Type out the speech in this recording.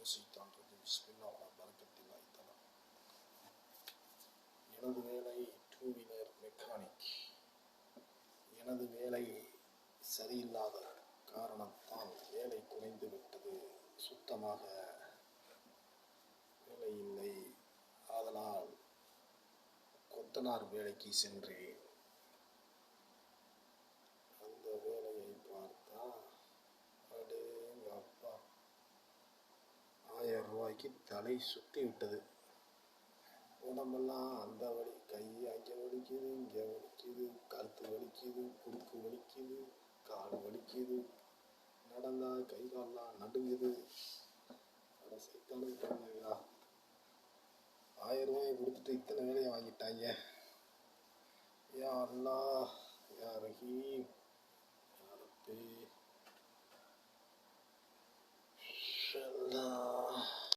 மினஷைத்தான் ரஜீம் பிஸ்மில்லாஹ் பரக்கத்தில்லாஹி தஆலா. எனது வேலை டூ வீலர் மெக்கானிக். எனது வேலை சரியில்லாத காரணத்தால் வேலை குறைந்து விட்டது. சுத்தமாக வேலை இல்லை. ஆதலால் கொத்தனார் வேலைக்கு சென்றேன். அந்த வேலையை பார்த்தா அடேங்கப்பா, 1000 ரூபாய்க்கு தலை சுற்றி விட்டது. உடம்பெல்லாம் அந்த வலி, கை அங்கே வலிக்குது, இங்கே வலிக்குது, கழுத்து வலிக்குது, குறுக்கு வலிக்குது, கால் வலிக்குது, நடந்தா கை கால்லாம் நடுங்குது. அட சைத்தானு பண்ணா, 1000 ரூபாயை கொடுத்துட்டு இத்தனை வேலையை வாங்கிட்டாங்க. யா அல்லாஹ், யா ரஹீம், யா ரப்பே.